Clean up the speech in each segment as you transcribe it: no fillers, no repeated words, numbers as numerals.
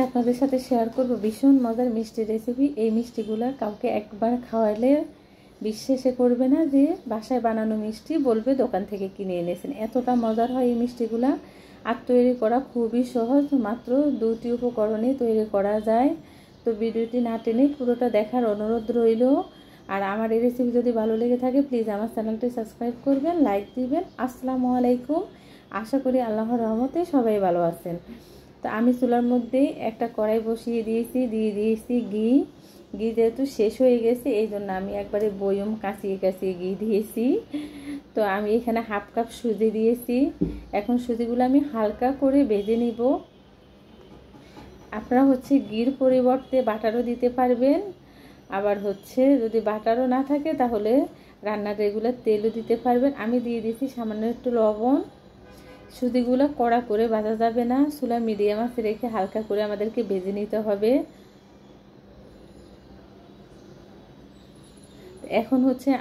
আপনাদের সাথে শেয়ার করব ভীষণ মজার মিষ্টি রেসিপি। এই মিষ্টিগুলো কাউকে একবার খাওয়ালে বিশ্বাসে করবে না যে বাসায় বানানো মিষ্টি, বলবে দোকান থেকে কিনে এনেছেন। এতটা মজার হয় এই মিষ্টিগুলা। আর তৈরি করা খুবই সহজ, মাত্র 2টি উপকরণে তৈরি করা যায়। তো ভিডিওটি না টেনে পুরোটা দেখার অনুরোধ রইল। আর আমার এই রেসিপি যদি ভালো লেগে থাকে প্লিজ আমার চ্যানেলটি সাবস্ক্রাইব করবেন, লাইক দিবেন। আসসালামু আলাইকুম। আশা করি আল্লাহর রহমতে সবাই ভালো আছেন। তো আমি চুলার মধ্যে একটা কড়াই বসিয়ে দিয়েছি, দিয়ে দিয়েছি ঘি। ঘি যেহেতু শেষ হয়ে গেছে এই জন্য আমি একবারে বয়ম কাঁচিয়ে কাঁচিয়ে ঘি দিয়েছি। তো আমি এখানে হাফ কাপ সুজি দিয়েছি। এখন সুজিগুলো আমি হালকা করে ভেজে নিব। আপনারা ঘির পরিবর্তে বাটারও দিতে পারবেন, আবার যদি বাটারও না থাকে তাহলে রান্নার রেগুলার তেলও দিতে পারবেন। আমি দিয়ে দিয়েছি সামান্য একটু লবণ। সুজিগুলো কড়া করে ভাজা যাবে না, চুলা মিডিয়াম আঁচে রেখে হালকা করে আমাদেরকে ভেজে নিতে হবে। এখন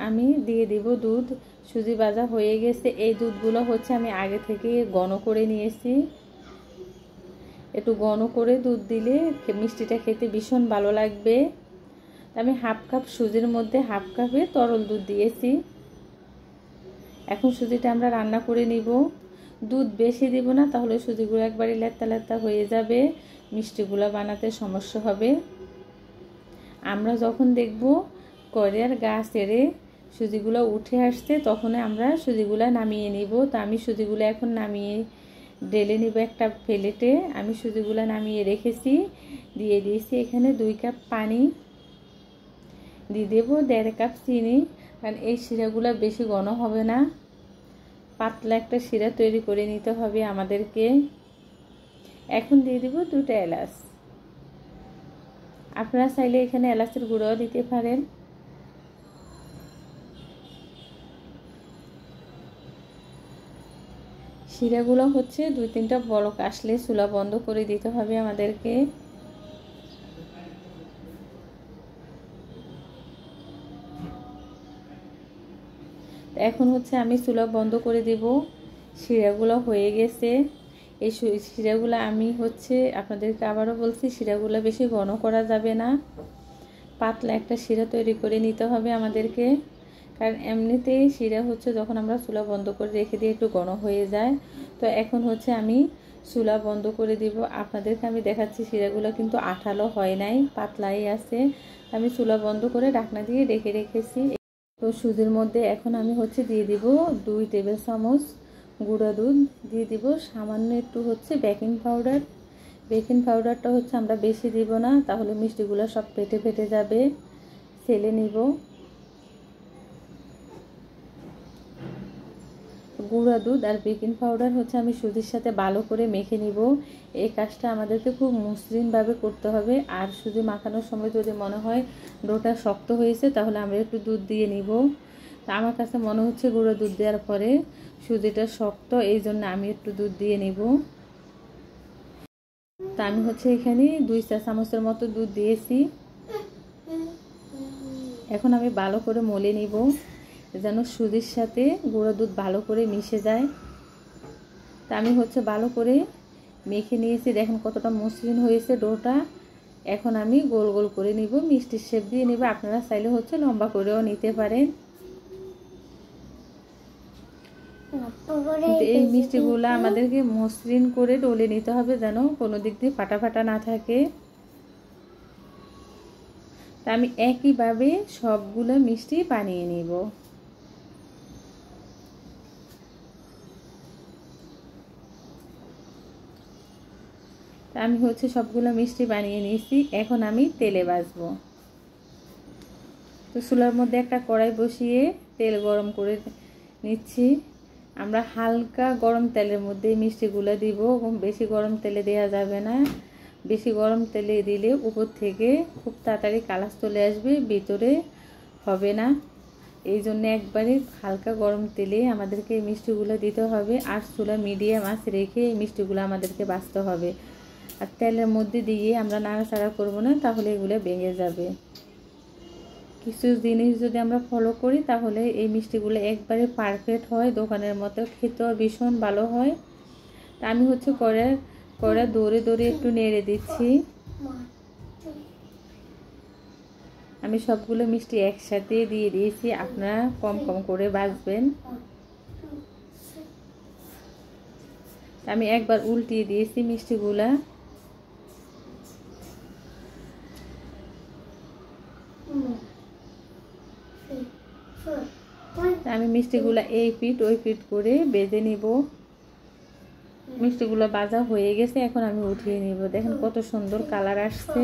আমি দিয়ে দিব দুধ। সুজি ভাজা হয়ে গেছে। এই দুধগুলো আমি আগে থেকে ঘন করে নিয়েছি। একটু ঘন করে দুধ দিলে মিষ্টিটা খেতে ভীষণ ভালো লাগবে। আমি হাফ কাপ সুজির মধ্যে হাফ কাপে তরল দুধ দিয়েছি। এখন সুজিটা আমরা রান্না করে নিব। দুধ বেশি দিব না, তাহলে সুজিগুলো একবারে লেত্তা লেত্তা হয়ে যাবে, মিষ্টিগুলো বানাতে সমস্যা হবে। আমরা যখন দেখব কড়াইয়ের গা ছেড়ে সুজিগুলো উঠে আসছে তখন আমরা সুজিগুলো নামিয়ে নিব। তো আমি সুজিগুলো এখন নামিয়ে ঢেলে নিব একটা প্লেটে। আমি সুজিগুলো নামিয়ে রেখেছি। দিয়ে দিয়েছি এখানে 2 কাপ পানি, দিয়ে দেব 1.5 কাপ চিনি। কারণ এই শিরাগুলো বেশি ঘন হবে না, পাতলা একটা শিরা তৈরি করে নিতে হবে আমাদেরকে। এখন দিয়ে দেব 2টা এলাচ। আপনারা চাইলে এখানে এলাচের গুঁড়োও দিতে পারেন। শিরাগুলো 2-3টা বলক আসলে চুলা বন্ধ করে দিতে হবে আমাদেরকে। এখন আমি চুলা বন্ধ করে দেব। শিরাগুলো হয়ে গেছে। এই শিরাগুলো আমি আপনাদেরকে আবারও বলছি, শিরাগুলো বেশি ঘন করা যাবে না, পাতলা একটা শিরা তৈরি করে নিতে হবে আমাদেরকে। কারণ এমনিতেই শিরা যখন আমরা চুলা বন্ধ করে রেখে দিই একটু ঘন হয়ে যায়। তো এখন আমি চুলা বন্ধ করে দিব। আপনাদেরকে আমি দেখাচ্ছি শিরাগুলো কিন্তু আঠালো হয় নাই, পাতলাই আছে। আমি চুলা বন্ধ করে ঢাকনা দিয়ে রেখে রেখেছি। তো সুজির মধ্যে এখন আমি দিয়ে দিব 2 টেবিল চামচ গুঁড়া দুধ, দিয়ে দিব সামান্য একটু বেকিং পাউডার। বেকিং পাউডারটা আমরা বেশি দিব না, তাহলে মিষ্টিগুলো সব ফেটে ফেটে যাবে। ছেলে নিব। গুঁড়া দুধ আর বেকিং পাউডার আমি সুজির সাথে ভালো করে মেখে নিব। এই কাজটা আমাদেরকে খুব মসৃণভাবে করতে হবে। আর সুজি মাখানোর সময় যদি মনে হয় ডোটা শক্ত হয়েছে তাহলে আমরা একটু দুধ দিয়ে নিব। তা আমার কাছে মনে গুঁড়ো দুধ দেওয়ার পরে সুজিটা শক্ত, এই জন্য আমি একটু দুধ দিয়ে নিব। তা আমি এখানে 2 চা চামচের মতো দুধ দিয়েছি। এখন আমি ভালো করে মলে নিব যেন সুজির সাথে গুঁড়ো দুধ ভালো করে মিশে যায়। তা আমি ভালো করে মেখে নিয়েছি। দেখেন কতটা মসৃণ হয়েছে ডোটা। এখন আমি গোল গোল করে নিব, মিষ্টির শেপ দিয়ে নিব। আপনারা চাইলে লম্বা করেও নিতে পারেন। এই মিষ্টিগুলো আমাদেরকে মসৃণ করে ডলে নিতে হবে যেন কোনো দিক দিয়ে ফাটা ফাটা না থাকে। তা আমি একইভাবে সবগুলো মিষ্টি বানিয়ে নিব। আমি সবগুলো মিষ্টি বানিয়ে নিয়েছি। এখন আমি তেলে ভাজবো। তো চুলার মধ্যে একটা কড়াই বসিয়ে তেল গরম করে নিচ্ছি। আমরা হালকা গরম তেলের মধ্যে মিষ্টিগুলো দিব, বেশি গরম তেলে দেওয়া যাবে না। বেশি গরম তেলে দিলে উপর থেকে খুব তাড়াতাড়ি কালার চলে আসবে, ভিতরে হবে না। এই জন্য একবারে হালকা গরম তেলে আমাদেরকে এই মিষ্টিগুলো দিতে হবে। আর চুলা মিডিয়াম আঁচ রেখে এই মিষ্টিগুলো আমাদেরকে ভাজতে হবে। আর তেলের মধ্যে দিয়ে আমরা নাড়াচাড়া করব না, তাহলে এগুলো ভেঙে যাবে। কিছু জিনিস যদি আমরা ফলো করি তাহলে এই মিষ্টিগুলো একবারে পারফেক্ট হয়, দোকানের মতো খেতেও ভীষণ ভালো হয়। তা আমি কড়াইয়ের করে দৌড়ে দৌড়ে একটু নেড়ে দিচ্ছি। আমি সবগুলো মিষ্টি একসাথে দিয়ে দিয়েছি, আপনারা কম কম করে ভাজবেন। আমি একবার উল্টিয়ে দিয়েছি মিষ্টিগুলা। আমি মিষ্টিগুলা এই পিঠ ওই পিঠ করে বেজে নিব। মিষ্টিগুলো ভাজা হয়ে গেছে, এখন আমি উঠিয়ে নিব। দেখেন কত সুন্দর কালার আসছে।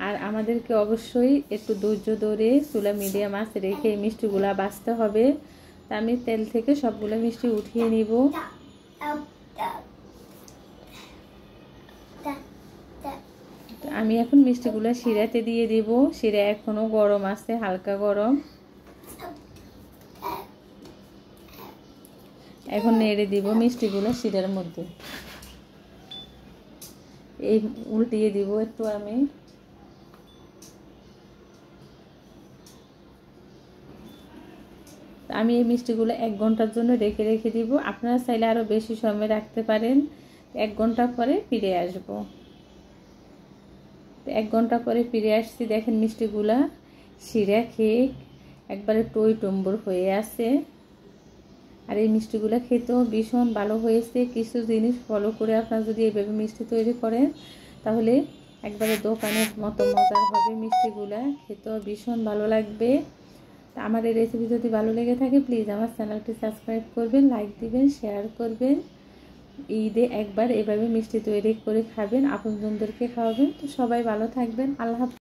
আর আমাদেরকে অবশ্যই একটু ধৈর্য ধরে চুলা মিডিয়াম আঁচে রেখে এই মিষ্টিগুলা ভাজতে হবে। তা আমি তেল থেকে সবগুলো মিষ্টি উঠিয়ে নিব। আমি এখন মিষ্টিগুলো শিরাতে দিয়ে দিব। শিরা এখনো গরম আছে, হালকা গরম। এখন নেড়ে দিব মিষ্টিগুলো শিরার মধ্যে। এই উল্টিয়ে দিব একটু আমি। আমি এই মিষ্টিগুলো 1 ঘন্টার জন্য রেখে দিব। আপনারা চাইলে আরও বেশি সময় রাখতে পারেন। 1 ঘন্টা পরে ফিরে আসব। 1 ঘন্টা পরে ফিরে আসছি। দেখেন মিষ্টিগুলা শিরা খেয়ে একবারে টই টম্বর হয়ে আছে। আর এই মিষ্টিগুলো খেতেও ভীষণ ভালো হয়েছে। কিছু জিনিস ফলো করে আপনারা যদি এইভাবে মিষ্টি তৈরি করেন তাহলে একবারে দোকানের মতো মজার হবে। মিষ্টিগুলা খেতেও ভীষণ ভালো লাগবে। আমার এই রেসিপি যদি ভালো লেগে থাকে প্লিজ আমার চ্যানেলটি সাবস্ক্রাইব করবেন, লাইক দিবেন, শেয়ার করবেন। ঈদে একবার এভাবে মিষ্টি তৈরি করে খাবেন, আপনজনদেরকে খাওয়াবেন। তো সবাই ভালো থাকবেন। আল্লাহ হাফেজ।